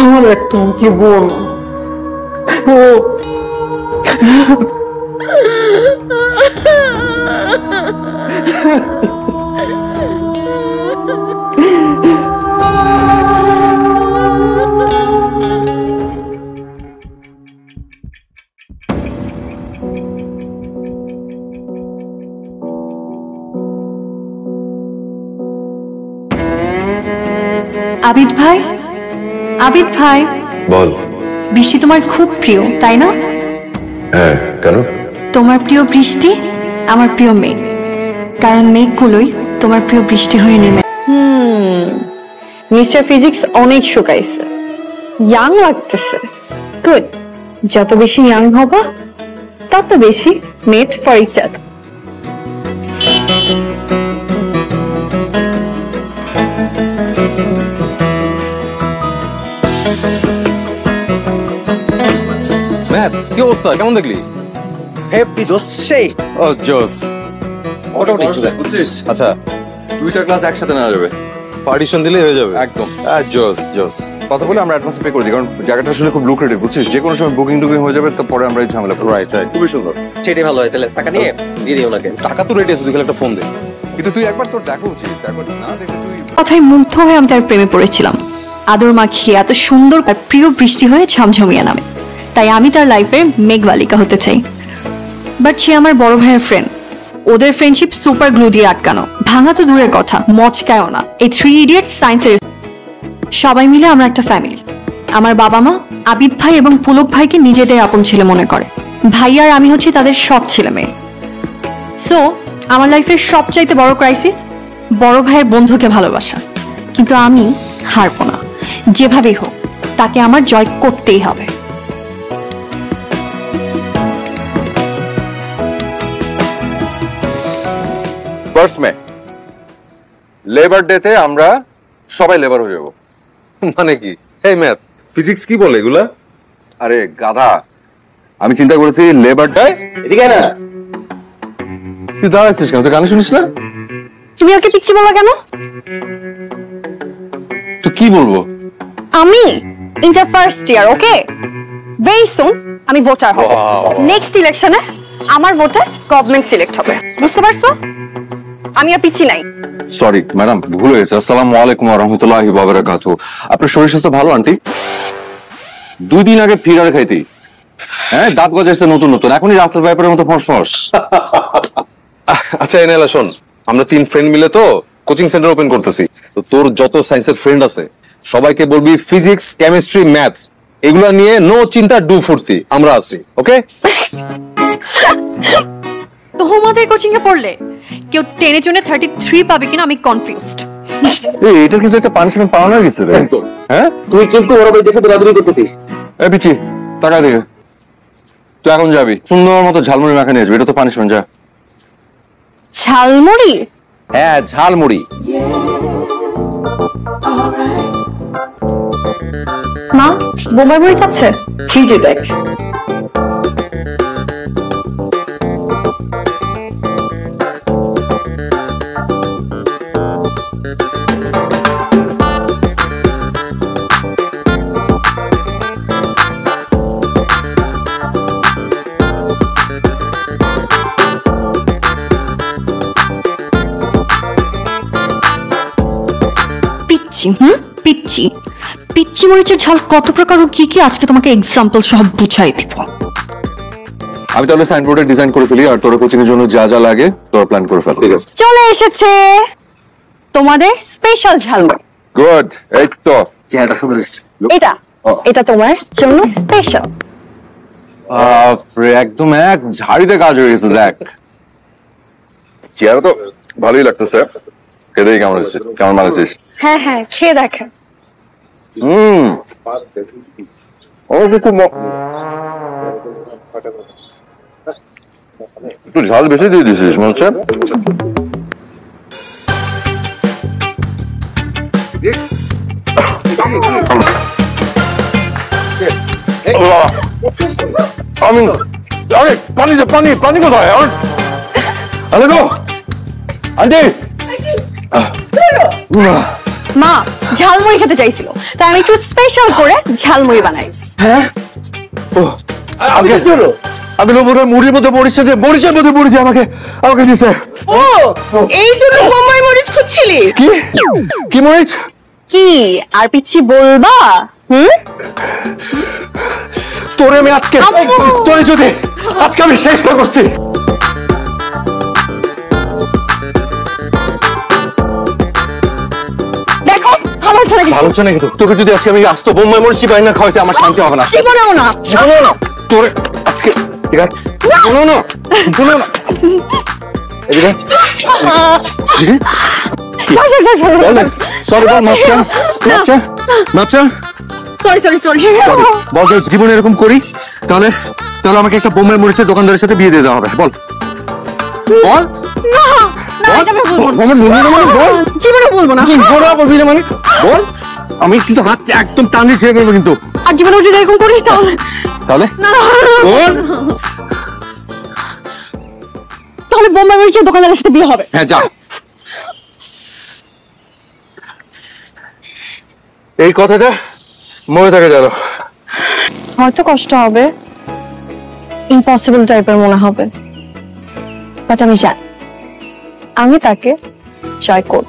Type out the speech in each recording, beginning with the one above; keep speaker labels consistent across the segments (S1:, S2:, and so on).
S1: আমার একটা জীবন
S2: আবিদ ভাই, আবিদ ভাই,
S3: বল।
S2: বৃষ্টি তোমার খুব প্রিয় তাই না?
S3: হ্যাঁ, কেন?
S2: তোমার প্রিয় বৃষ্টি আমার প্রিয় মেঘ, কারণ মেঘগুলোই তোমার প্রিয় বৃষ্টি হয়ে নেমে।
S4: মিস্টার ফিজিক্স অনেক শুকাইছে, ইয়াং লাগতেছে। গুড, যত বেশি ইয়াং হব তত বেশি made for each other.
S3: Math কি অবস্থা, কেমন দেখলি?
S5: হেভি দোস সেই
S3: ও জোস।
S5: মোটামুটি
S3: বুঝছিস? আচ্ছা, দুইটা ক্লাস একসাথে নেওয়া যাবে, পার্টিশন দিলে হয়ে যাবে একদম। জোস জোস। কথা বলে আমরা অ্যাডভান্স পে করে দিই, কারণ জায়গাটা আসলে খুব লুক্রেটিভ, বুঝছিস? যে কোনো সময় বুকিং টুকিং হয়ে যাবে, তো পরে আমরা এই ঝামেলা। রাইট রাইট, খুবই সুন্দর।
S5: সেটাই ভালো হয়। তাহলে টাকা নিয়ে দিয়ে দিই ওনাকে।
S3: টাকা তো রেডি আছে, তুই খালি একটা ফোন দে। কিন্তু তুই একবার তোর দেখা উচিত, একবার না দেখে তুই।
S2: কথায় মুগ্ধ হয়ে আমি তার প্রেমে পড়েছিলাম। আদর মাখিয়ে এত সুন্দর আর প্রিয় বৃষ্টি হয়ে ঝমঝমিয়ে নামে, তাই আমি তার লাইফের মেঘবালিকা হতে চাই। বাট সে আমার বড় ভাইয়ের ফ্রেন্ড, ওদের ফ্রেন্ডশিপ সুপার গ্লু দিয়ে আটকানো। ভাঙা তো দূরের কথা, মচকায়ও না। এই 3 ইডিয়টস সায়েন্সের সবাই মিলে আমরা একটা ফ্যামিলি। আমার বাবা মা আবিদ ভাই এবং পুলক ভাইকে নিজেদের আপন ছেলে মনে করে। ভাই আর আমি হচ্ছি তাদের সব ছেলে মেয়ে। সো আমার লাইফের সবচাইতে বড় ক্রাইসিস বড় ভাইয়ের বন্ধুকে ভালোবাসা। কিন্তু আমি হারবো না, যেভাবেই হোক তাকে আমার জয় করতেই হবে।
S3: ফার্স্ট মে লেবার ডেতে আমরা সবাই লেবার হয়ে যাব। মানে কি? এই ম্যাথ ফিজিক্স কি বলে এগুলা? আরে গাধা, আমি চিন্তা করেছি লেবার ডে।
S5: এদিকে না,
S3: তুই দাঁড়াচ্ছিস কেন? তুই গান শুনিস না?
S4: তুমি ওকে পিচ্ছি বলো কেন?
S3: তো কি বলবো?
S4: আমি ইন্টার ফার্স্ট ইয়ার, ওকে? ভেরি সুন আমি ভোটার হব। নেক্সট ইলেকশনে আমার ভোটে গভর্নমেন্ট সিলেক্ট হবে, বুঝতে পারছো? আমি আর পিচ্ছি নাই।
S3: সরি ম্যাডাম, ভুল হয়েছে। আসসালামু আলাইকুম ওয়া রাহমাতুল্লাহি ওয়া বারাকাতুহু। আপনার শরীর স্বাস্থ্য ভালো আন্টি? 2 দিন আগে ফিগার খাইতি, হ্যাঁ দাঁত গজাইছে নতুন নতুন, এখনই রাস্তার ব্যাপারের মতো ফসফস। আচ্ছা এনালা শোন, আমরা 3 ফ্রেন্ড মিলে তো কোচিং সেন্টার ওপেন করতেছি। তো তোর যত সায়েন্সের ফ্রেন্ড আছে সবাইকে বলবি ফিজিক্স, কেমিস্ট্রি, ম্যাথ এগুলা নিয়ে নো চিন্তা ডু ফুর্তি, আমরা আছি। ওকে?
S2: তোমাদের কোচিং এ পড়লে কেউ টেনে চুনে 33 পাবে কিনা আমি কনফিউজড।
S3: এই এটা কিন্তু একটা পানিশমেন্ট পাওয়া না গেছে রে। হ্যাঁ
S5: তুই কিন্তু ওরা বইতে সাথে রাদুরি করতেছিস।
S3: এই পিচি টাকা দিয়ে তুই এখন যাবি, সুন্দর মতো ঝালমুড়ি মাখা নিয়ে আসবি, এটা তো পানিশমেন্ট। যা।
S4: ঝালমুড়ি?
S3: হ্যাঁ ঝালমুড়ি।
S4: মা বোম্বাই মরিচ আছে ফ্রিজে, দেখ।
S2: পিচ্ছি পিচ্ছি মরিচের ঝাল কত প্রকার ও কি কি আজকে তোমাকে এক্সাম্পল সহ বুঝাই দিব।
S3: আমি তাহলে সাইনবোর্ডে ডিজাইন করে ফেলি, আর তোর কোচিং এর জন্য যা যা লাগে তোর প্ল্যান করে ফেল। ঠিক আছে?
S4: চলে এসেছে তোমাদের স্পেশাল ঝালমুড়ি।
S3: গুড। এই তো
S5: চেহারাটা সুন্দর।
S4: এটা এটা তোমার জন্য স্পেশাল।
S3: একদম এক ঝাড়িতে কাজ হয়ে গেছে। দেখ চেহারা তো ভালোই লাগতেছে, খেতেই কেমন হয়েছে, কেমন বানাচ্ছিস?
S4: হ্যাঁ হ্যাঁ, খেয়ে দেখা।
S3: একটু ঝাল বেশি দিয়ে দিয়েছিস মনে হচ্ছে। আমি আরে পানি দে, পানি পানি কোথায়? আরে গো আন্টি
S4: মা ঝালমুড়ি খেতে চাইছিল, তাই আমি একটু স্পেশাল করে ঝালমুড়ি বানাই।
S3: হ্যাঁ ও আগে চলো আগে লোবরের মুড়ির মধ্যে মরিচে দে, মরিচের মধ্যে মরিচে আমাকে আমাকে দিছে।
S4: ও এই জন্য বোম্বাই মরিচ খুঁজছিলি?
S3: কি কি মরিচ?
S4: কি আর পিচ্ছি বলবা?
S3: তোরে আমি আজকে তোরে যদি আজকে আমি শেষ করছি।
S4: দেখো ভালো হচ্ছে নাকি?
S3: ভালো হচ্ছে নাকি? তোকে যদি আজকে আমি আস্ত বোম্বাই মরিচি পাই না খাওয়াইছে আমার শান্তি হবে না।
S4: জীবনেও না।
S3: শোনো না তোরে আজকে ঠিক আছে শোনো না শোনো না এদিকে সরি বল মাপচা মাপচা মাপচা
S4: সরি
S3: বল যদি জীবনে এরকম করি তাহলে তাহলে আমাকে একটা বোম্বাই মরিচের দোকানদারের সাথে বিয়ে দিয়ে দেওয়া হবে। বল বল
S4: জীবনে বলবো না।
S3: মানে বল আমি কিন্তু হাত একদম টানি ছেড়ে ফেলবো কিন্তু।
S4: আর জীবনে যদি এরকম করি তাহলে
S3: তাহলে বল
S4: তাহলে বোম্বাই মরিচের দোকানদারের সাথে বিয়ে হবে।
S3: হ্যাঁ যা। এই কথাটা মনে থাকে জানো।
S2: হয়তো কষ্ট হবে, ইম্পসিবল টাইপের মনে হবে, বাট আমি জানি আমি তাকে জয় করব।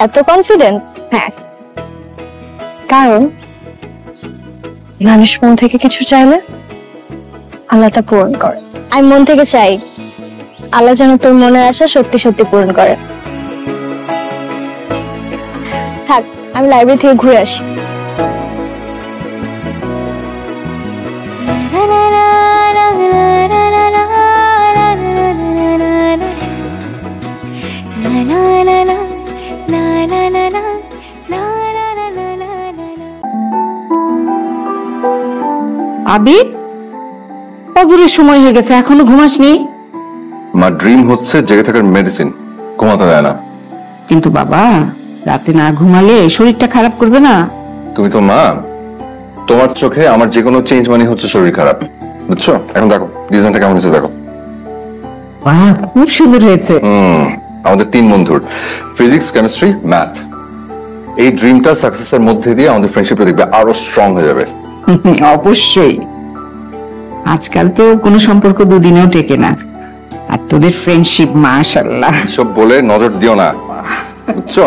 S2: এত কনফিডেন্ট? হ্যাঁ, কারণ মানুষ মন থেকে কিছু চাইলে আল্লাহ তা পূরণ করে।
S6: আমি মন থেকে চাই আল্লাহ যেন তোর মনের আশা সত্যি সত্যি পূরণ করে। থাক, আমি লাইব্রেরি থেকে ঘুরে আসি।
S1: আবিদ, অদূরের সময় হয়ে গেছে, এখনো ঘুমাসনি?
S3: আমার ড্রিম হচ্ছে জেগে থাকার মেডিসিন, ঘুমাতে দেয় না।
S1: কিন্তু বাবা, রাতে না ঘুমালে শরীরটা খারাপ করবে না?
S3: তুমি তো মা, তোমার চোখে আমার যে কোনো চেঞ্জ মানে হচ্ছে শরীর খারাপ, বুঝছো? এখন দেখো ডিজাইনটা কেমন হয়েছে দেখো।
S1: বাহ, খুব সুন্দর হয়েছে।
S3: আমাদের 3 বন্ধুর ফিজিক্স, কেমিস্ট্রি, ম্যাথ, এই ড্রিমটা সাকসেসের মধ্যে দিয়ে আমাদের ফ্রেন্ডশিপটা দেখবে আরো স্ট্রং হয়ে যাবে।
S1: অবশ্যই, আজকাল তো কোনো সম্পর্ক দুদিনেও টেকে না, আর তোদের ফ্রেন্ডশিপ মাশাআল্লাহ।
S3: সব বলে নজর দিও না, বুঝছো?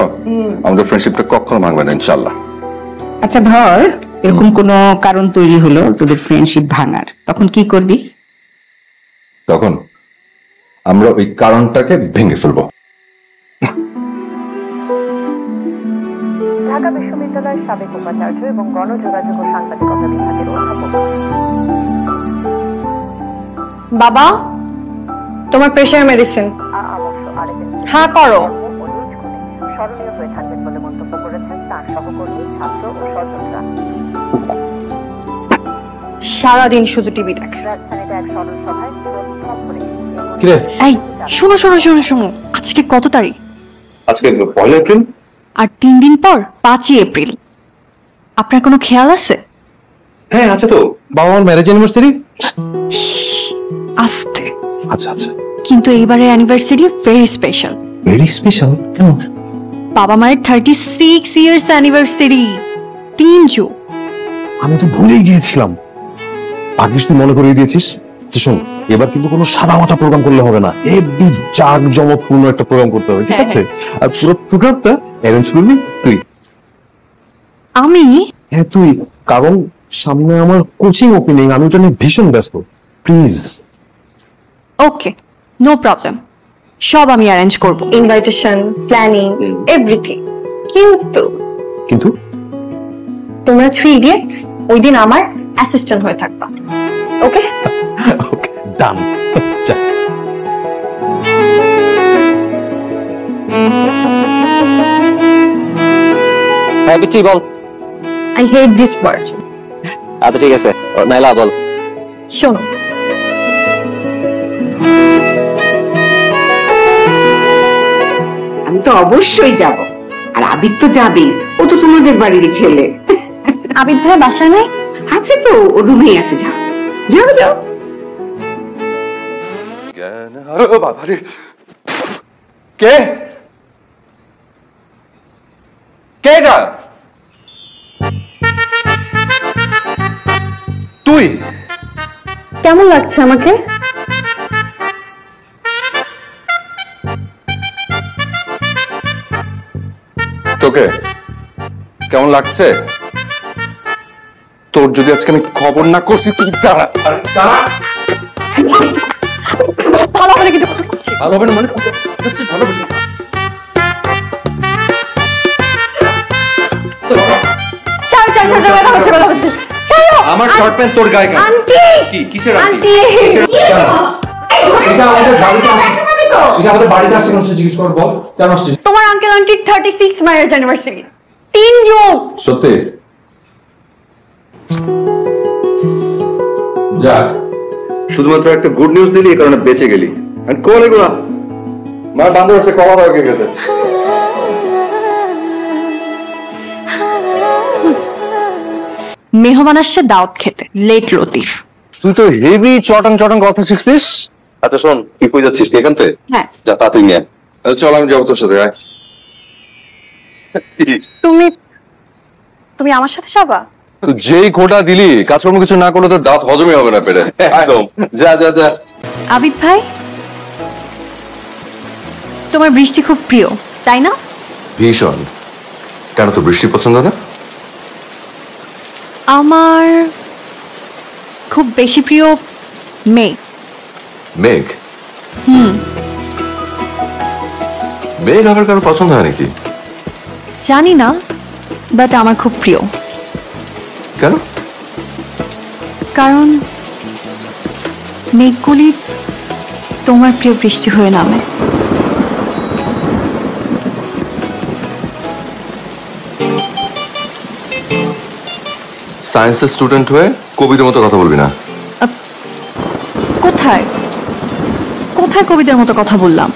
S3: আমাদের ফ্রেন্ডশিপটা কখনো ভাঙবে না ইনশাআল্লাহ।
S1: আচ্ছা ধর এরকম কোনো কারণ তৈরি হলো তোদের ফ্রেন্ডশিপ ভাঙার, তখন কি করবি?
S3: তখন আমরা ওই কারণটাকে ভেঙে ফেলবো।
S7: ঢাকা বিশ্ববিদ্যালয়ের সাবেক উপাচার্য এবং গণযোগাযোগ ও সাংবাদিকতা বিভাগের অধ্যাপক।
S4: বাবা, তোমার প্রেশার মেডিসিন। হ্যাঁ করো।
S7: স্মরণীয় হয়ে থাকবেন বলে মন্তব্য করেছেন তার সহকর্মী, ছাত্র ও স্বজনরা।
S4: সারাদিন শুধু টিভি দেখে।
S7: রাজধানীতে এক স্মরণ সভায়
S2: এই শোনো শোনো শোনো শোনো, আজকে কত তারিখ?
S3: আজকে 1 এপ্রিল।
S2: আর 3 দিন পর 5ই এপ্রিল। আপনার কোনো খেয়াল আছে?
S8: হ্যাঁ আছে তো, বাবা মার ম্যারেজ অ্যানিভার্সারি।
S2: আস্তে।
S8: আচ্ছা আচ্ছা,
S2: কিন্তু এইবারের anniversary very special.
S8: Very special কেন?
S2: বাবা মায়ের 36 ইয়ার্স অ্যানিভার্সারি, 3 জুন।
S8: আমি তো ভুলেই গিয়েছিলাম, ভাগ্যিস তুই মনে করিয়ে দিয়েছিস। শোন, এবার কিন্তু কোনো সাদা মাটা প্রোগ্রাম করলে হবে না, হেভি জাঁকজমকপূর্ণ একটা প্রোগ্রাম করতে হবে, ঠিক আছে? আর পুরো প্রোগ্রামটা অ্যারেঞ্জ করবি তুই।
S2: আমি?
S8: হ্যাঁ তুই, কারণ সামনে আমার কোচিং ওপেনিং, আমি ওটা নিয়ে ভীষণ ব্যস্ত। প্লিজ।
S2: ওকে, নো প্রবলেম, সব আমি অ্যারেঞ্জ করব।
S4: Invitation, planning, everything. কিন্তু
S8: কিন্তু
S4: তোমরা 3 ইডিয়টস ওই দিন আমার অ্যাসিস্ট্যান্ট হয়ে থাকবা, ওকে?
S8: ওকে, ডান। যা।
S5: হ্যাঁ বিচ্ছি বল।
S4: I hate this word.
S5: আচ্ছা ঠিক আছে, নাইলা বল।
S4: শোনো,
S1: আমি তো অবশ্যই যাব, আর আবিদ তো যাবেই, ও তো তোমাদের বাড়িরই ছেলে।
S2: আবিদ ভাই বাসায় নাই?
S1: আছে তো, ও রুমেই আছে, যাও যাও যাও।
S3: কে কে এটা? তুই?
S4: কেমন লাগছে আমাকে?
S3: তোকে কেমন লাগছে? তোর যদি আজকে আমি খবর না করছি, তুই দাঁড়া।
S4: ভালো হবে না কিন্তু,
S3: ভালো হবে না মানে ভালো হবে না। আমার শর্ট প্যান্ট তোর গায়ে কেন? কি কিসের আন্টি? এটা আমাদের বাড়িতে আসছে, এটা আমাদের বাড়িতে আসছে কেন জিজ্ঞেস কর, বল কেন আসছিস?
S4: তোমার আঙ্কেল আন্টির 36 ম্যারেজ অ্যানিভার্সারি, 3 যুগ।
S3: সত্যি? যা, শুধুমাত্র একটা গুড নিউজ দিলি, এই কারণে বেঁচে গেলি। এন্ড কোন এগুলা মা বান্ধব আছে, কবা দাও কে গেছে?
S2: মেহমান আসছে দাওয়াত খেতে, লেট লতিফ।
S3: তুই তো হেভি চটং চটং কথা শিখছিস।
S8: আচ্ছা শোন, কি কই যাচ্ছিস এখান থেকে?
S2: হ্যাঁ।
S8: যা তাড়াতাড়ি নিয়ে আয়।
S3: আচ্ছা চল, আমি যাবো তোর সাথে। আয়।
S4: তুমি আমার সাথে যাবা?
S3: তো যেই খোটা দিলি, কাজকর্ম কিছু না করলে তো দাঁত হজমই হবে না পেটে।
S8: একদম, যা যা যা।
S2: আবিদ ভাই, তোমার বৃষ্টি খুব প্রিয় তাই না?
S3: ভীষণ। কেন, তো বৃষ্টি পছন্দ না?
S2: আমার খুব বেশি প্রিয় মেঘ।
S3: মেঘ? মেঘ আবার কারো পছন্দ হয় নাকি?
S2: জানি না, বাট আমার খুব প্রিয়।
S3: কেন?
S2: কারণ মেঘগুলি তোমার প্রিয় বৃষ্টি হয়ে নামে।
S3: সায়েন্সের স্টুডেন্ট হয়ে কবিদের মতো কথা বলবি না।
S2: কোথায় কোথায় কবিদের মতো কথা বললাম?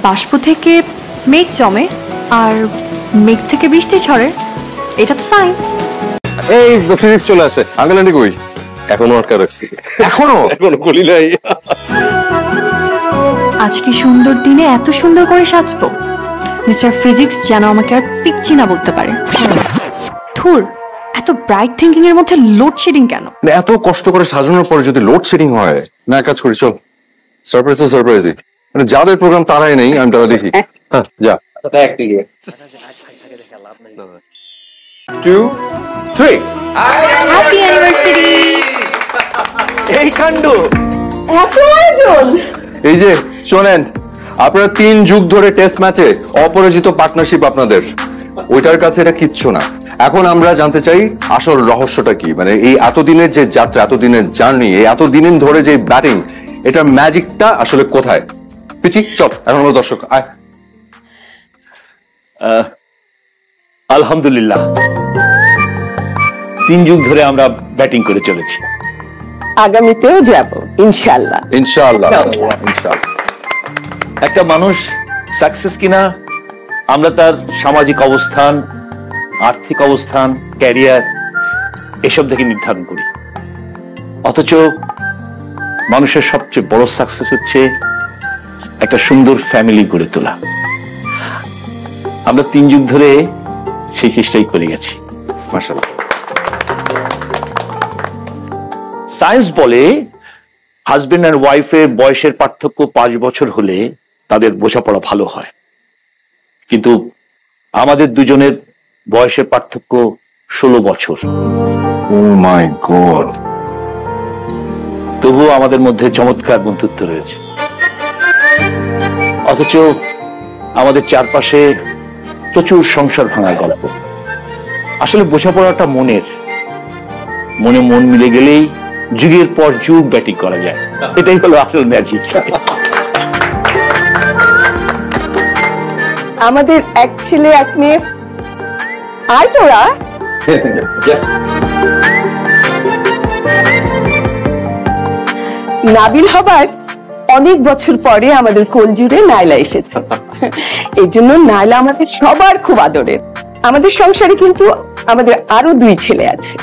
S2: বাষ্প থেকে মেঘ জমে আর মেঘ থেকে বৃষ্টি ঝরে, এটা তো সায়েন্স।
S8: এই ফিজিক্স চলে আসে।
S3: আঙ্কেল আন্টি কই?
S8: এখনো আটকা রাখছি।
S3: এখনো
S8: খুলি নাই।
S2: আজকে সুন্দর দিনে এত সুন্দর করে সাজবো, মিস্টার ফিজিক্স যেন আমাকে আর পিচ্ছি না বলতে পারে। ধুর, এত ব্রাইট থিঙ্কিং এর মধ্যে লোডশেডিং কেন?
S3: এত কষ্ট করে সাজানোর পরে যদি লোডশেডিং হয় না, কাজ করি চল, সারপ্রাইজই। মানে যাদের প্রোগ্রাম তারাই নেই, আমি তারা দেখি। হ্যাঁ যা। 2 3
S2: হ্যাপি অ্যানিভার্সারি।
S5: এই কাণ্ড!
S4: এত আয়োজন!
S3: এই যে শোনেন, আপনারা 3 যুগ ধরে টেস্ট ম্যাচে অপরাজিত পার্টনারশিপ আপনাদের, ওইটার কাছে এটা কিচ্ছু না। এখন আমরা জানতে চাই আসল রহস্যটা কি, মানে এই এতদিনের যে যাত্রা, এতদিনের জার্নি, এই এতদিন ধরে যে ব্যাটিং, এটার ম্যাজিকটা আসলে কোথায়? পিচি চল, এখন আমরা দর্শক আয়।
S9: আলহামদুলিল্লাহ, 3 যুগ ধরে আমরা ব্যাটিং করে চলেছি।
S1: আগামীতেও যাব ইনশাআল্লাহ।
S3: ইনশাআল্লাহ ইনশাআল্লাহ।
S9: একটা মানুষ সাকসেস কিনা আমরা তার সামাজিক অবস্থান, আর্থিক অবস্থান, ক্যারিয়ার এসব থেকে নির্ধারণ করি। অথচ মানুষের সবচেয়ে বড় সাকসেস হচ্ছে একটা সুন্দর ফ্যামিলি গড়ে তোলা। আমরা 3 যুগ ধরে সেই চেষ্টাই করে গেছি।
S3: মাশাআল্লাহ।
S9: সায়েন্স বলে হাজবেন্ড আর ওয়াইফের বয়সের পার্থক্য 5 বছর হলে তাদের বোঝাপড়া ভালো হয়, কিন্তু আমাদের দুজনের বয়সের পার্থক্য 16 বছর।
S3: ও মাই গড।
S9: তবুও আমাদের মধ্যে চমৎকার বন্ধুত্ব রয়েছে। অথচ আমাদের চারপাশে প্রচুর সংসার ভাঙার গল্প। আসলে বোঝাপড়াটা মনে মন মিলে গেলেই যুগের পর যুগ ব্যাটিং করা যায়। এটাই হলো আসল ম্যাজিক।
S1: আমাদের এক ছেলে এক মেয়ে, আয় তোরা। নাবিল হবার অনেক বছর পরে আমাদের কোল জুড়ে নাইলা এসেছে। এই জন্য নাইলা আমাদের সবার খুব আদরের। আমাদের সংসারে কিন্তু
S10: আমাদের আরো 2 ছেলে আছে,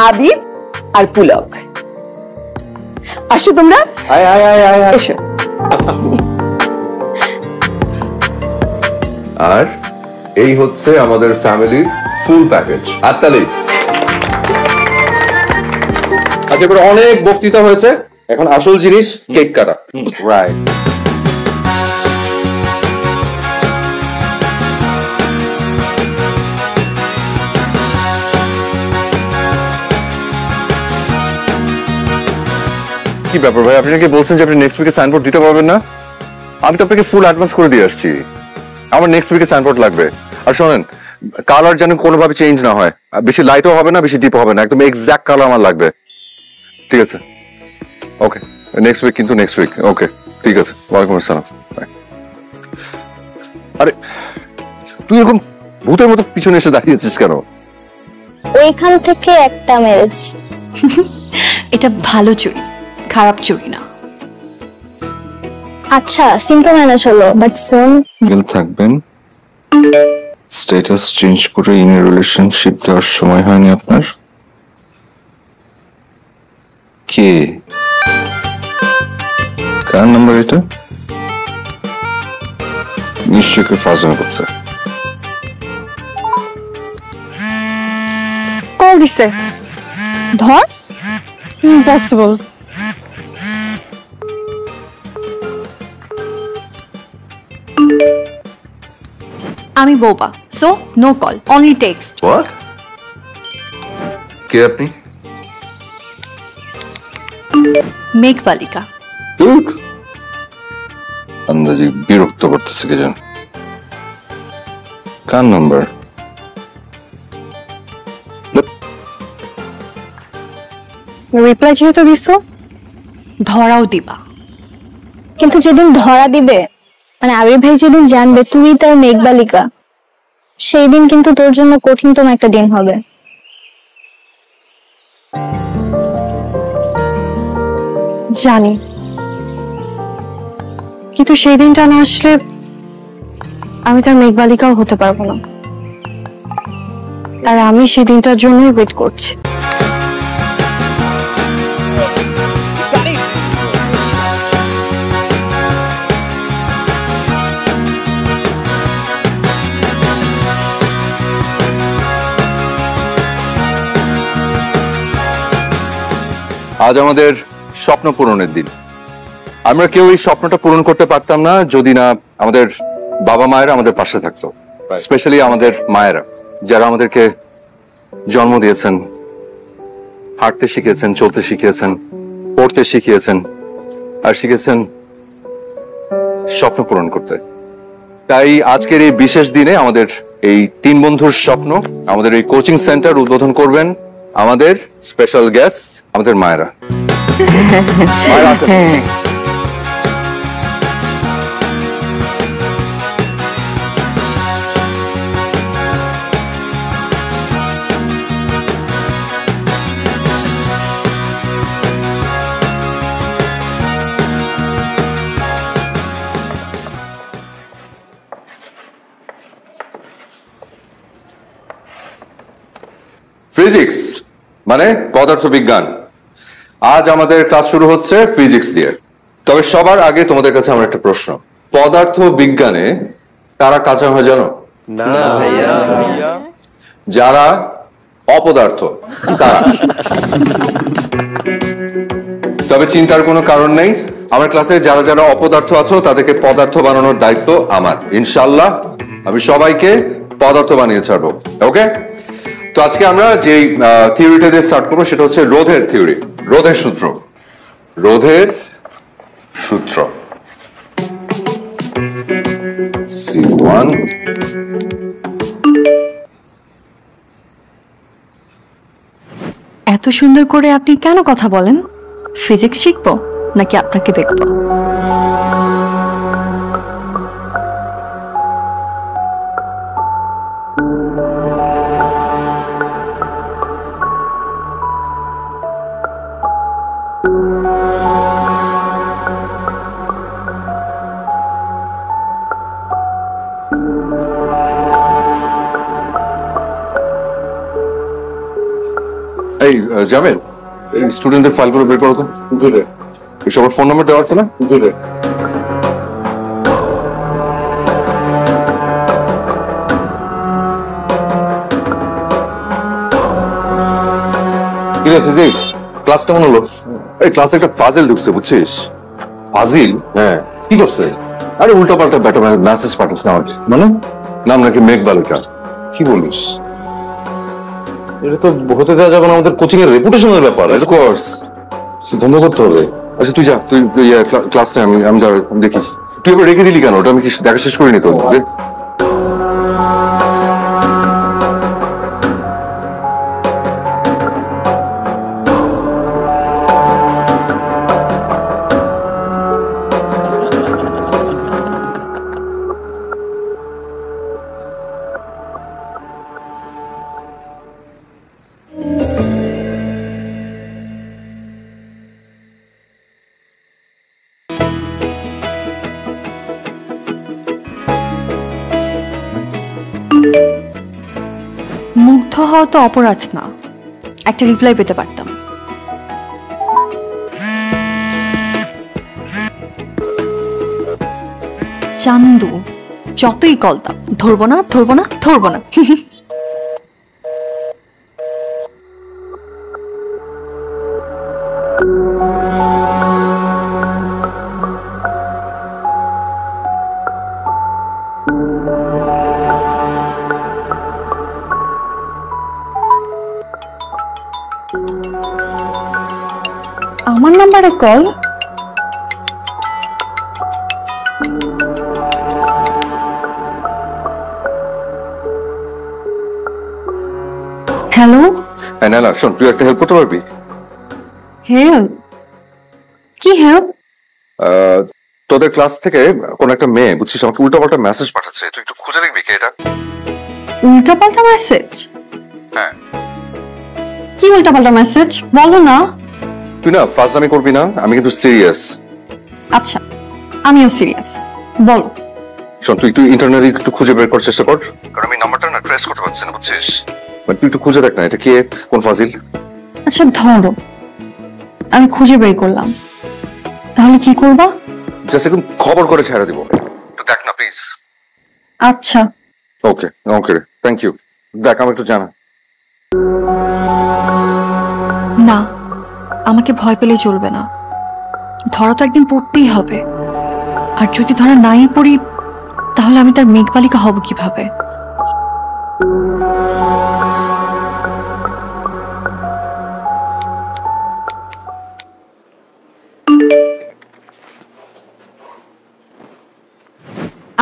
S10: আবিদ আর পুলক। আসো তোমরা, এসো।
S3: আর এই হচ্ছে আমাদের ফ্যামিলির ফুল প্যাকেজ। হাততালি। আচ্ছা, এবার অনেক বক্তৃতা হয়েছে, এখন আসল জিনিস কেক কাটা। রাইট। কি ব্যাপার ভাই, আপনি নাকি বলছেন যে আপনি নেক্সট উইকে সাইনবোর্ড দিতে পারবেন না? আমি তো আপনাকে ফুল অ্যাডভান্স করে দিয়ে আসছি। আমার নেক্সট উইকে সাইনবোর্ড লাগবে। আর শোনেন, কালার যেন কোনোভাবে চেঞ্জ না হয়, বেশি লাইটও হবে না, বেশি ডিপও হবে না, একদম এক্সাক্ট কালার আমার লাগবে। ঠিক আছে, ওকে, নেক্সট উইক, কিন্তু নেক্সট উইক। ওকে, ঠিক আছে। ওয়ালাইকুম আসসালাম। আরে তুই এরকম ভূতের মতো পিছনে এসে দাঁড়িয়েছিস কেন?
S6: ওইখান থেকে একটা ম্যারেজ।
S2: এটা ভালো চুরি, খারাপ চুরি না।
S6: আচ্ছা, সিম্পল ম্যানেজ হলো, বাট ফোন
S3: গেল থাকবেন। স্ট্যাটাস চেঞ্জ করে ইন রিলেশনশিপ দেওয়ার সময় হয়নি আপনার? কে, কার নাম্বার এটা? নিশ্চয়ই কেউ ফাজলামি করছে।
S4: কল দিছে, ধর। ইম্পসিবল।
S2: আমি বোবা, so no call, only text.
S3: What? কে আপনি?
S2: মেঘবালিকা।
S3: ধুর, আন্দাজি বিরক্ত করতেছে কে জান। কার নাম্বার?
S4: রিপ্লাই যেহেতু দিছো,
S2: ধরাও দিবা।
S6: কিন্তু যেদিন ধরা দিবে, মানে আবির ভাই যেদিন জানবে তুই তার মেঘবালিকা, সেই দিন কিন্তু তোর জন্য কঠিনতম একটা দিন হবে।
S4: জানি, কিন্তু সেই দিনটা না আসলে আমি তার মেঘবালিকাও হতে পারবো না। আর আমি সেই দিনটার জন্যই ওয়েট করছি।
S3: আজ আমাদের স্বপ্ন পূরণের দিন। আমরা কেউ এই স্বপ্নটা পূরণ করতে পারতাম না যদি না আমাদের বাবা মায়েরা আমাদের পাশে থাকতো। স্পেশালি আমাদের মায়েরা, যারা আমাদেরকে জন্ম দিয়েছেন, হাঁটতে শিখিয়েছেন, চলতে শিখিয়েছেন, পড়তে শিখিয়েছেন, আর শিখেছেন স্বপ্ন পূরণ করতে। তাই আজকের এই বিশেষ দিনে আমাদের এই 3 বন্ধুর স্বপ্ন, আমাদের এই কোচিং সেন্টার উদ্বোধন করবেন আমাদের স্পেশাল গেস্ট, আমাদের মায়েরা। মায়েরা আছেন? ফিজিক্স মানে পদার্থবিজ্ঞান। আজ আমাদের ক্লাস শুরু হচ্ছে ফিজিক্স দিয়ে। তবে সবার আগে তোমাদের কাছে আমার একটা প্রশ্ন, পদার্থ বিজ্ঞানে কারা কাঁচা হয় জানো?
S5: না ভাইয়া।
S3: যারা অপদার্থ তারা। তবে চিন্তার কোনো কারণ নেই, আমার ক্লাসে যারা যারা অপদার্থ আছো তাদেরকে পদার্থ বানানোর দায়িত্ব আমার। ইনশাআল্লাহ আমি সবাইকে পদার্থ বানিয়ে ছাড়বো। ওকে, তো আজকে আমরা যে থিওরিটা দিয়ে স্টার্ট করবো সেটা হচ্ছে রোধের থিওরি, রোধের সূত্র। রোধের সূত্র C1
S2: এত সুন্দর করে আপনি কেন কথা বলেন? ফিজিক্স শিখবো নাকি আপনাকে দেখবো?
S3: এই জামিল, এই স্টুডেন্টদের ফাইলগুলো বের করো তো। জি রে। এই সবার ফোন নাম্বার দেওয়া আছে না? জি রে। ফিজিক্স ক্লাস কেমন হলো? এই ক্লাসে একটা পাজল ঢুকছে, বুঝছিস? পাজিল? হ্যাঁ। কি করছে? আরে উল্টা পাল্টা ব্যাটা মেসেজ পাঠাচ্ছে আমাকে। মানে? নাম নাকি মেঘ বালিকা। কি বলিস?
S8: এটা তো হতে দেওয়া যাবে না, আমাদের কোচিং এর রেপুটেশনের ব্যাপার।
S3: অফ কোর্স
S8: বন্ধ করতে হবে।
S3: আচ্ছা তুই যা, তুই ক্লাসটা আমি দেখি। তুই এবার রেখে দিলি কেন? ওটা আমি কি দেখা শেষ করিনি তো?
S2: মুগ্ধ হওয়া তো অপরাধ না, একটা রিপ্লাই পেতে পারতাম। চান্দু, যতই কল দাও, ধরবো না ধরবো না ধরবো না।
S4: আমার নাম্বারে কল?
S2: হ্যালো।
S3: হ্যাঁ না শোন, তুই একটা হেল্প করতে পারবি?
S2: হেল্প? কি হেল্প?
S3: তোদের ক্লাস থেকে কোন একটা মেয়ে, বুঝছিস, আমাকে উল্টাপাল্টা মেসেজ পাঠাচ্ছে। তুই একটু খুঁজে দেখবি কে এটা?
S4: উল্টাপাল্টা মেসেজ?
S3: হ্যাঁ।
S4: কি উল্টাপাল্টা মেসেজ বলো না।
S3: তুই না ফাজলামি করবি না, আমি কিন্তু সিরিয়াস।
S4: আচ্ছা আমিও সিরিয়াস, বলো।
S3: শোন, তুই একটু ইন্টারনেটে একটু খুঁজে বের করার চেষ্টা কর, কারণ আমি নাম্বারটা না ট্রেস করতে পারছি না, বুঝছিস? মানে তুই একটু খুঁজে দেখ না, এটা কে, কোন ফাজিল।
S4: আচ্ছা ধরো আমি খুঁজে বের করলাম, তাহলে কি করবা?
S3: জাস্ট একদম খবর করে ছেড়ে দিব, একটু দেখ না প্লিজ।
S4: আচ্ছা
S3: ওকে ওকে, থ্যাংক ইউ। দেখ আমি একটু জানা।
S2: না, আমাকে ভয় পেলে চলবে না, ধরা তো একদিন পড়তেই হবে। আর যদি ধরা নাই পড়ি, তাহলে আমি তার মেঘবালিকা হব কিভাবে?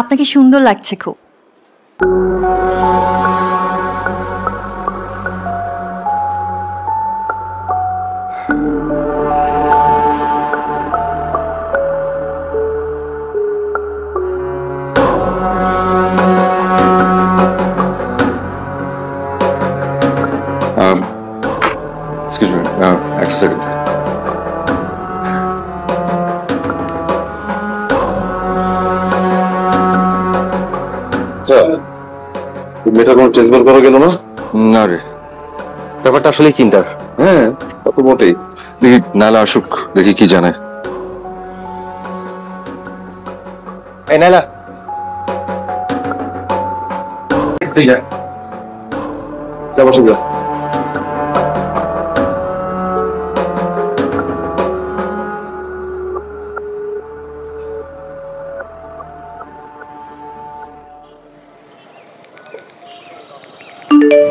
S2: আপনাকে সুন্দর লাগছে খুব।
S3: Excuse me, একটা সেকেন্ড।
S8: মেয়েটা কোনো টেস্ট বের করা গেল না?
S3: না রে,
S5: ব্যাপারটা আসলেই চিন্তার।
S3: হ্যাঁ তা তো মোটেই। দেখি নালা আসুক, দেখি কি জানে।
S5: এই নাইলা,
S8: যা বসে যা।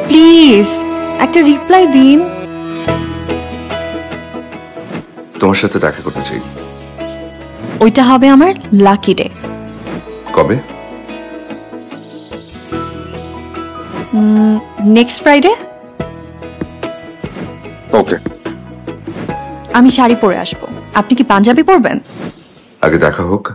S2: প্লিজ একটা রিপ্লাই দিন।
S3: তোমার সাথে দেখা করতে চাই।
S2: ওইটা হবে আমার লাকি ডে।
S3: কবে?
S2: Next Friday.
S3: ওকে।
S2: আমি শাড়ি পরে আসবো, আপনি কি পাঞ্জাবি পরবেন?
S3: আগে দেখা হোক।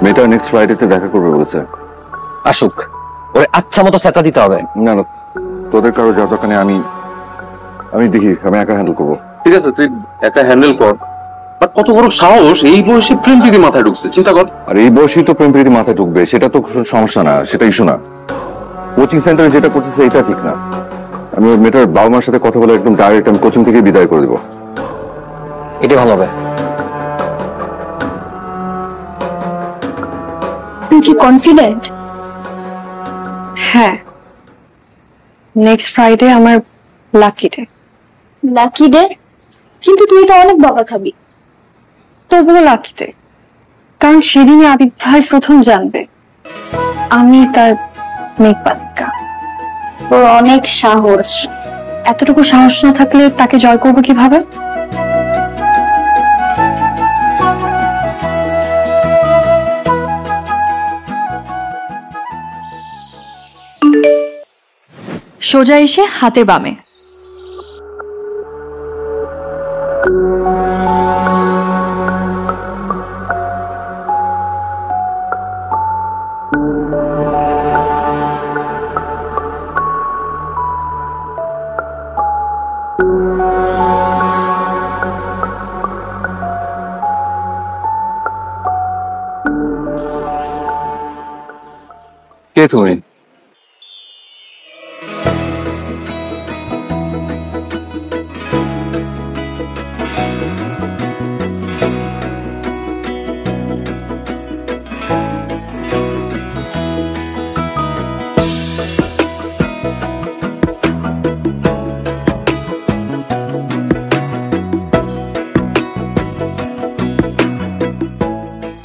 S3: মেয়েটা নেক্সট ফ্রাইডেতে দেখা করবে বলেছে।
S5: আসুক, ওরে আচ্ছা মতো চেঁচা দিতে হবে।
S3: না না, তোদের কারো যা দরকার নেই, আমি দেখি, আমি একা হ্যান্ডেল করবো।
S8: ঠিক আছে, তুই একা হ্যান্ডেল কর, বাট কত বড় সাহস, এই বয়সে প্রেম প্রীতি মাথায় ঢুকছে, চিন্তা কর।
S3: আর এই বয়সেই তো প্রেম প্রীতি মাথায় ঢুকবে, সেটা তো কোনো সমস্যা না, সেটা ইস্যু না। কোচিং সেন্টারে যেটা করতেছে এটা ঠিক না। আমি ওর মেয়েটার বাবা মার সাথে কথা বলে একদম ডাইরেক্ট আমি কোচিং থেকে বিদায় করে দেবো।
S5: এটা ভালো হবে।
S6: তুই কি কনফিডেন্ট?
S2: হ্যাঁ, নেক্সট ফ্রাইডে আমার লাকি ডে।
S6: Lucky day? কিন্তু তুই তো অনেক বকা খাবি।
S2: তবুও লাকি ডে, কারণ সেদিনই আবিদ ভাই প্রথম জানবে আমি তার মেঘবালিকা।
S6: তোর অনেক সাহস।
S2: এতটুকু সাহস না থাকলে তাকে জয় করবো কিভাবে? সোজা এসে হাতের বামে।
S3: কে তুমি?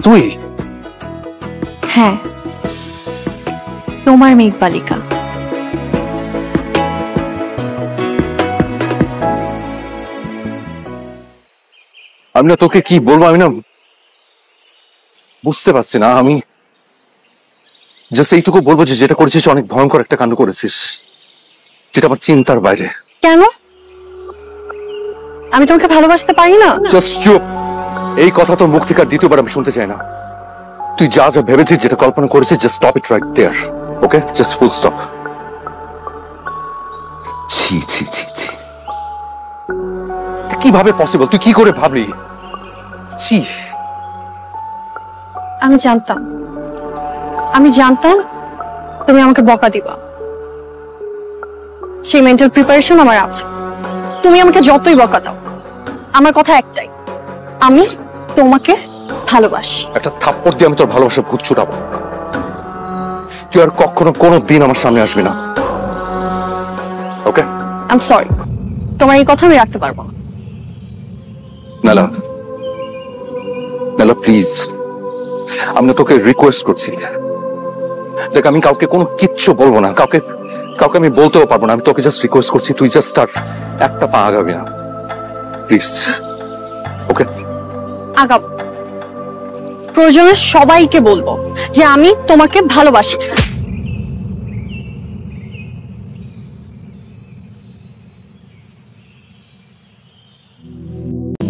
S3: তুই?
S2: হ্যাঁ, তোমার মেঘবালিকা।
S3: আমি না তোকে কি বলবো, আমি না বুঝতে পারছি না। আমি জাস্ট এইটুকু বলবো যে যেটা করেছিস অনেক ভয়ঙ্কর একটা কাণ্ড করেছিস, যেটা আমার চিন্তার বাইরে।
S2: কেন? আমি তোমাকে ভালোবাসতে পারি না?
S3: জাস্ট চুপ। এই কথা তোর মুখ থেকে আর দ্বিতীয়বার আমি শুনতে চাই না। তুই যা যা ভেবেছিস, যেটা কল্পনা করেছিস, just stop it right there. Okay, just full stop. ছি ছি ছি ছি, কিভাবে পসিবল? তুই কি করে ভাবলি? ছি।
S2: আমি জানতাম তুমি আমাকে বকা দিবা। সেই মেন্টাল প্রিপারেশন আমার আছে। তুমি আমাকে যতই বকা দাও, আমার কথা একটাই, আমি তোমাকে ভালোবাসি।
S3: একটা থাপ্পড় দিয়ে আমি তোর ভালোবাসা ভূত ছুটাবো। তুই আর কখনো কোনো দিন আমার সামনে আসবি না। ওকে?
S2: আই এম সরি, তোমার এই কথা আমি রাখতে পারবো না।
S3: নালা, নালা প্লিজ, আমি না তোকে রিকোয়েস্ট করছি। দেখ, আমি কাউকে কোনো কিচ্ছু বলবো না, কাউকে আমি বলতেও পারবো না। আমি তোকে জাস্ট রিকোয়েস্ট করছি, তুই জাস্ট আর একটা পা আগাবি না, প্লিজ। ওকে?
S2: আগাম প্রয়োজনে সবাইকে বলবো যে আমি তোমাকে ভালোবাসি।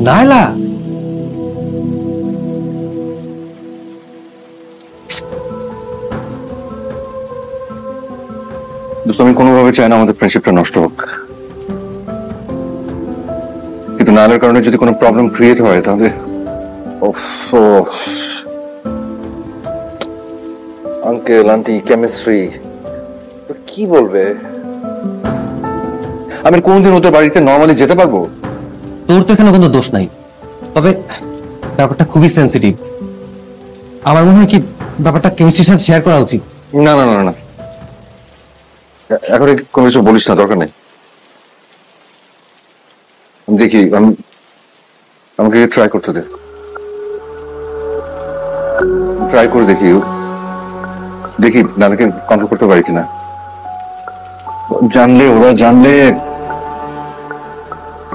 S5: নাইলা,
S3: আমি কোনোভাবে চাই না আমাদের ফ্রেন্ডশিপটা নষ্ট হোক, কিন্তু নাইলার কারণে যদি কোনো প্রবলেম ক্রিয়েট হয় তাহলে আঙ্কেল আন্টি কেমিস্ট্রি কি বলবে? আমি কোনদিন ওদের বাড়িতে নর্মালি যেতে পারবো?
S5: তোর তো এখানে কোনো দোষ নাই, তবে ব্যাপারটা খুবই সেন্সিটিভ। আমার মনে হয় কি ব্যাপারটা কেমিস্ট্রির সাথে শেয়ার করা উচিত।
S3: না না না না, এখন কোনো কিছু বলিস না, দরকার নেই। দেখি, আমাকে ট্রাই করতে দে, ট্রাই করে দেখি নানাকে কন্ট্রোল করতে পারি কিনা। ওরা জানলে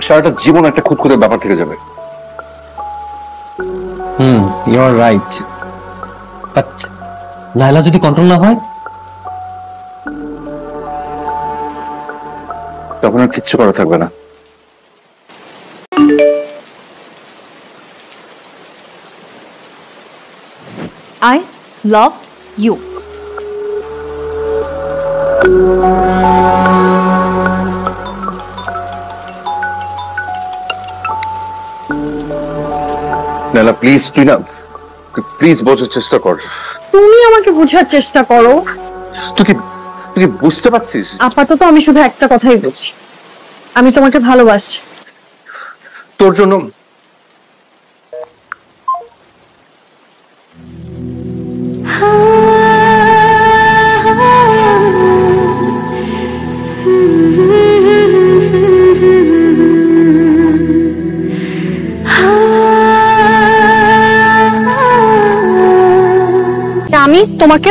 S3: সারাটা জীবন একটা খুঁতখুঁতে ব্যাপার থেকে যাবে।
S5: You are right, but Naila যদি কন্ট্রোল না হয়
S3: তখন আর কিচ্ছু করা থাকবে না।
S2: I love you.
S3: Naila please, তুই না প্লিজ বোঝার চেষ্টা কর।
S4: তুমি আমাকে বোঝার চেষ্টা করো।
S3: তুই কি বুঝতে পারছিস?
S4: আপাতত আমি শুধু একটা কথাই বুঝি, আমি তোমাকে ভালোবাসি।
S3: তোর জন্য
S4: আমি তোমাকে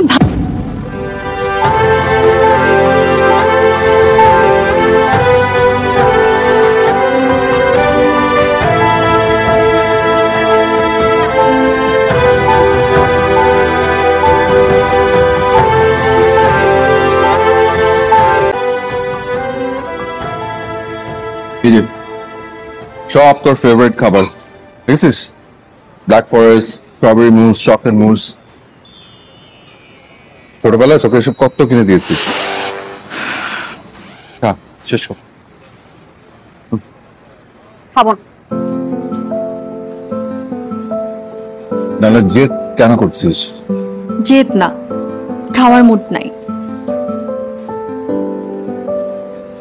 S3: সব তোর ফেভারিট খাবার দেখছিস, ব্ল্যাক ফরেস্ট, স্ট্রবেরি মুস, চকলেট মুস। ছোটবেলায় তোকে এসব কত কিনে দিয়েছি। শেষ কর।
S4: খাবো
S3: না। জেদ কেন করছিস?
S2: জেদ না, খাওয়ার মুড নাই।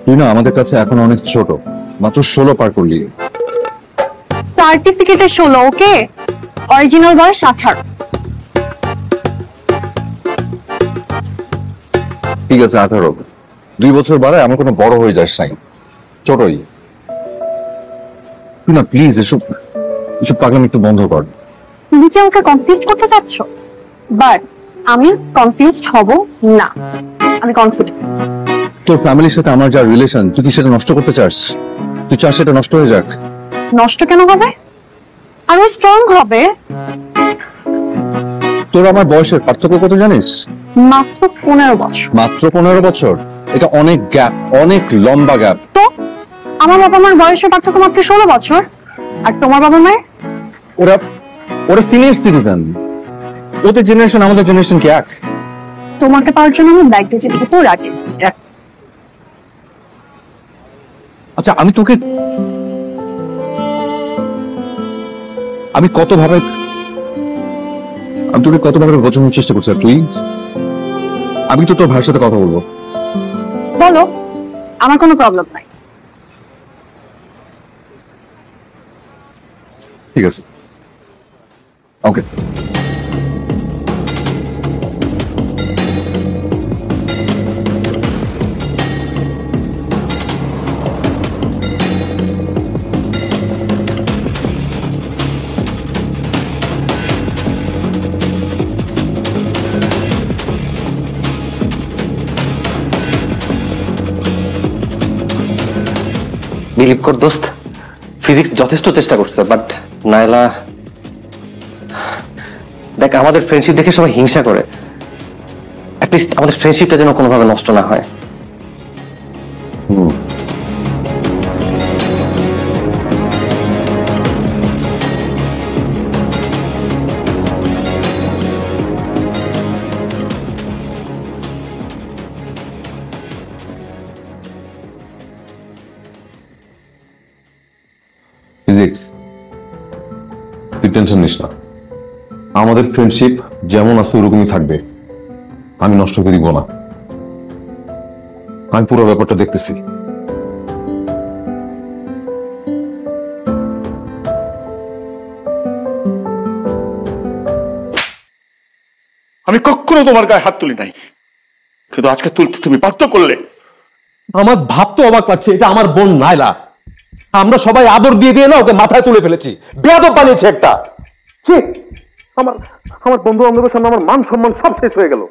S3: তুই না আমাদের কাছে এখন অনেক ছোট, মাত্র 16 পার করলি।
S4: সার্টিফিকেটে 16, ওকে? অরিজিনাল বয়স 18।
S3: ঠিক আছে 18, 2 বছর বাড়ায় আমার কোনো বড় হয়ে যাস নাই, ছোটই। তুই না প্লিজ এসব পাগলামি একটু বন্ধ কর।
S4: তুমি কি আমাকে কনফিউজ করতে চাচ্ছ? বাট আমি কনফিউজড হব না, আমি কনফিডেন্ট।
S3: তোর ফ্যামিলির সাথে আমার যা রিলেশন, তুই কি সেটা নষ্ট করতে চাস? তুই চাস সেটা নষ্ট হয়ে যাক?
S4: নষ্ট কেন হবে? আরো স্ট্রং হবে।
S3: তোর আমার বয়সের পার্থক্য কত জানিস?
S4: মাত্র 15 বছর।
S3: মাত্র 15 বছর? এটা অনেক গ্যাপ, অনেক লম্বা গ্যাপ।
S4: তো আমার বাবা মার বয়সের পার্থক্য মাত্র 16 বছর, আর তোমার বাবা মায়ের?
S3: ওরা সিনিয়র সিটিজেন, ওদের জেনারেশন আমাদের জেনারেশন কি এক?
S4: তোমাকে পাওয়ার জন্য আমি ব্যাগ দিয়ে যেতে রাজি আছি।
S3: আচ্ছা আমি তোকে কত ভাবে বোঝানোর চেষ্টা করছি, আর তুই? আমি তো তোর ভাইয়ের সাথে কথা বলবো।
S4: বলো, আমার কোনো প্রবলেম নাই।
S3: ঠিক আছে, ওকে।
S5: বিলিভ কর দোস্ত, ফিজিক্স যথেষ্ট চেষ্টা করছে, বাট নাইলা দেখ আমাদের ফ্রেন্ডশিপ দেখে সবাই হিংসা করে। অ্যাটলিস্ট আমাদের ফ্রেন্ডশিপটা যেন কোনোভাবে নষ্ট না হয়।
S8: ফিজিক্স, তুই টেনশন নিস না, আমাদের ফ্রেন্ডশিপ যেমন আছে ওরকমই থাকবে, আমি নষ্ট করে দিব না। আমি পুরো ব্যাপারটা দেখতেছি।
S9: আমি কখনো তোমার গায়ে হাত তুলি নাই, কিন্তু আজকে তুলতে তুমি বাধ্য করলে।
S8: আমার ভাবতে অবাক লাগছে, এটা আমার বোন নাইলা। আমরা সবাই আদর দিয়ে দিয়ে না ওকে মাথায় তুলে ফেলেছি, বেয়াদব বানিয়েছে একটা। আমার বন্ধু বান্ধবের সামনে আমার মান সম্মান সব শেষ হয়ে গেল।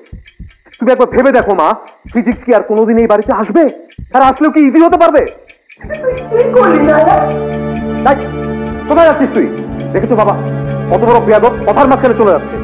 S8: তুমি একবার ভেবে দেখো মা, ফিজিক্স কি আর কোনোদিন এই বাড়িতে আসবে? আর আসলেও কি ইজি হতে পারবে? কোথায় যাচ্ছিস তুই? দেখেছো বাবা কত বড় বেয়াদব, কথার মাঝখানে চলে যাচ্ছে।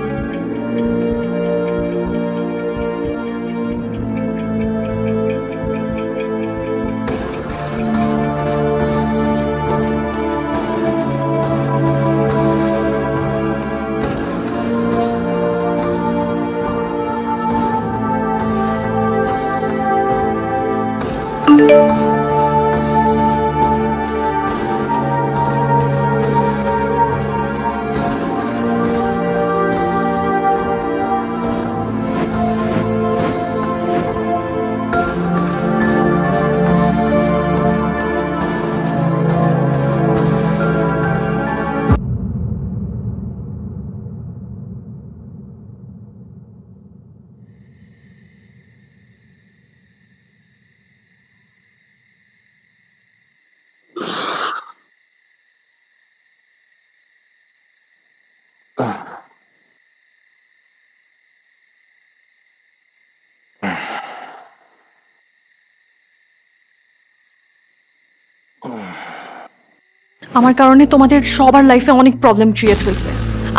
S2: আমার কারণে তোমাদের সবার লাইফে অনেক প্রবলেম ক্রিয়েট হয়েছে।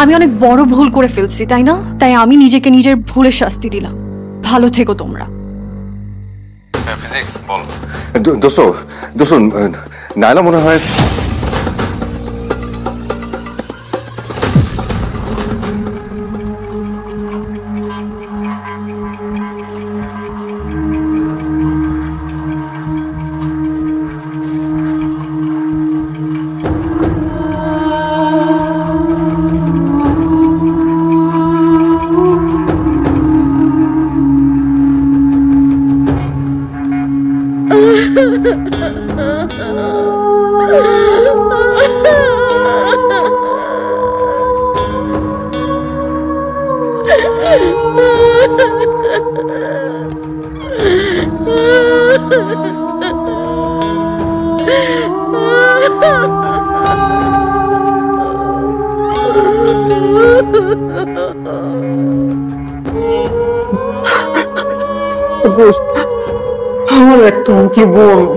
S2: আমি অনেক বড় ভুল করে ফেলছি, তাই না? তাই আমি নিজেকে নিজের ভুলের শাস্তি দিলাম। ভালো থেকো তোমরা।
S3: ফিজিক্স বল। দোস্ত নাইলা মনে হয়
S11: আমার একটা মাত্র বোন,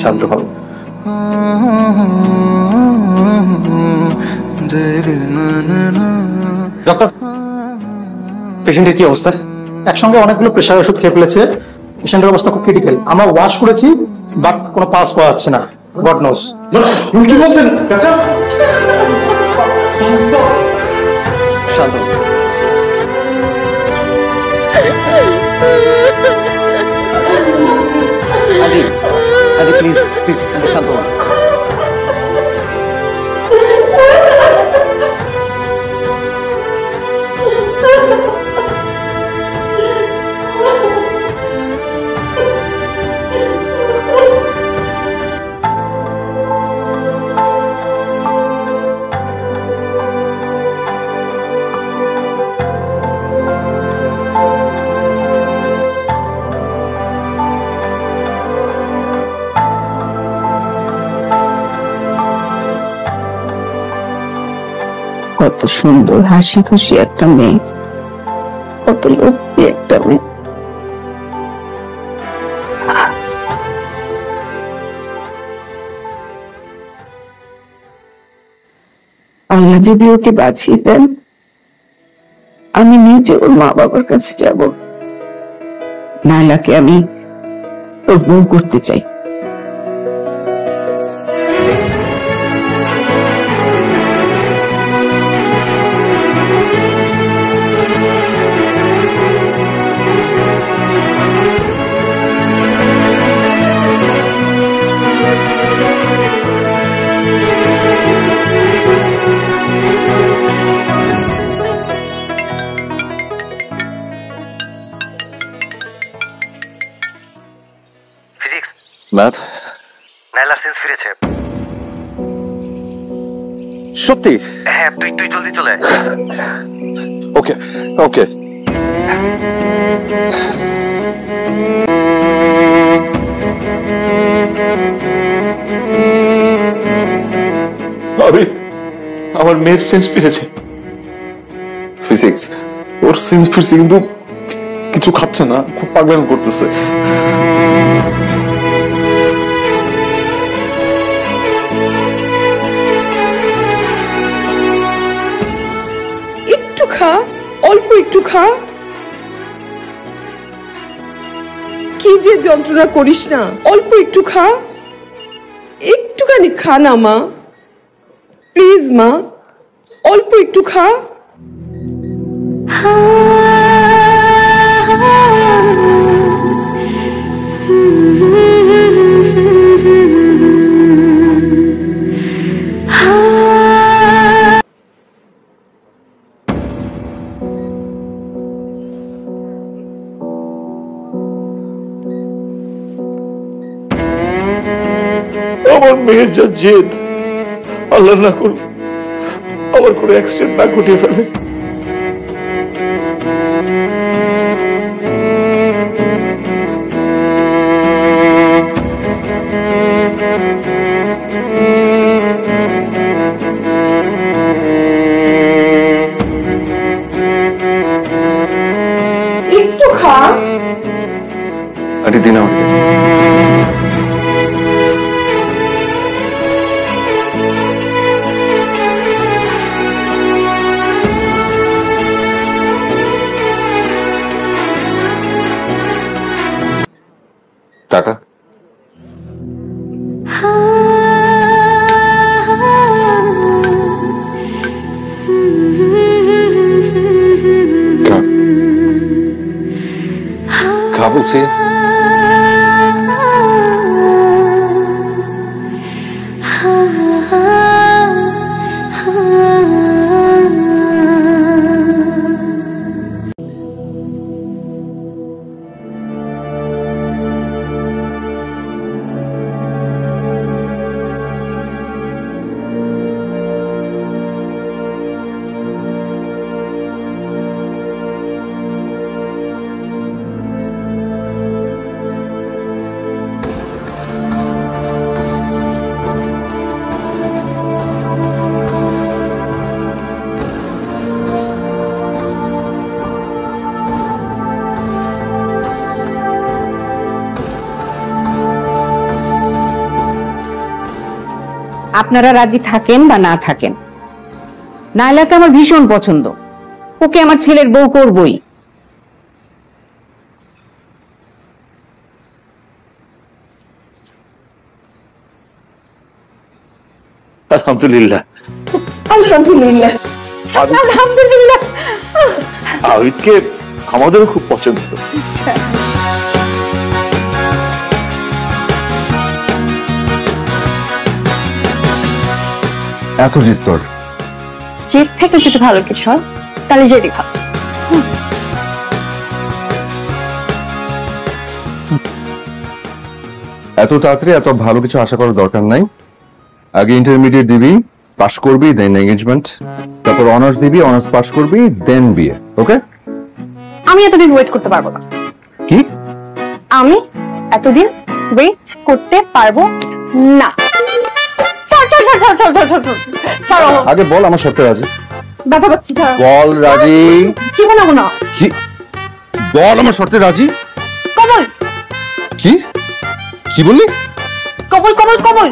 S5: শান্ত হও। ডক্টর, পেশেন্টের কি অবস্থা?
S11: একসঙ্গে অনেকগুলো প্রেশার ওষুধ খেয়ে ফেলেছে। পেশেন্টের অবস্থা খুব ক্রিটিক্যাল। আমরা ওয়াশ করেছি, বাট কোনো পাস পাওয়া যাচ্ছে না। God nose.
S5: কি বলছেন ডাক্তার? শান্ত হও। আদি প্লিজ শান্ত হন।
S1: কত সুন্দর হাসি খুশি একটা মেয়ে, কত লক্ষ্মী একটা মেয়ে। আল্লাহ যদি ওকে বাঁচিয়ে দেন, আমি নিজে ওর মা বাবার কাছে যাব। নাইলাকে আমি ওর বউ করতে চাই।
S3: ম্যাথ
S5: নাইলার সেন্স ফিরেছে।
S3: সত্যি?
S5: হ্যাঁ, তুই জলদি চলে আয়।
S3: ওকে ওকে।
S9: আমার মেয়ের সেন্স ফিরেছে।
S3: ফিজিক্স
S8: ওর সেন্স ফিরছে কিন্তু কিছু খাচ্ছে না, খুব পাগলামি করতেছে।
S10: একটু খা, অল্প একটু খা। কি যে যন্ত্রণা করিস না, অল্প একটু খা, একটুখানি খা না মা, প্লিজ মা, অল্প একটু খা।
S9: আমার মেয়ের যা জেদ, আল্লাহ না করুন আবার কোনো অ্যাক্সিডেন্ট না ঘটিয়ে ফেলে।
S10: একটু খা।
S3: আরে দিন আমাকে দিন। টাকা খা বলছি।
S1: আপনারা রাজি থাকেন বা না থাকেন, নাইলাকে আমার ভীষণ পছন্দ, ওকে আমার ছেলের বউ করবই।
S9: আলহামদুলিল্লাহ,
S10: আলহামদুলিল্লাহ, আলহামদুলিল্লাহ।
S9: আবিদকে আমাদেরও খুব পছন্দ।
S3: এত জিত তোর?
S2: জেদ থেকে যদি ভালো কিছু হয় তাহলে জেদই ভালো।
S3: এত তাড়াতাড়ি এত ভালো কিছু আশা করার দরকার নাই। আগে ইন্টারমিডিয়েট দিবি, পাস করবি, দেন এঙ্গেজমেন্ট, তারপর অনার্স দিবি, অনার্স পাস করবি, দেন বিয়ে। ওকে?
S2: আমি এতদিন ওয়েট করতে পারবো না।
S3: কি?
S2: আমি এতদিন ওয়েট করতে পারবো না। ছাড়ো।
S3: আগে বল আমার শর্তে রাজি।
S2: বাবা বাচ্চা ছাড়ো।
S3: বল রাজি।
S2: জীবন না।
S3: কি? বল আমার শর্তে রাজি।
S2: কমল।
S3: কি? কি বললি?
S2: কমল কমল কমল।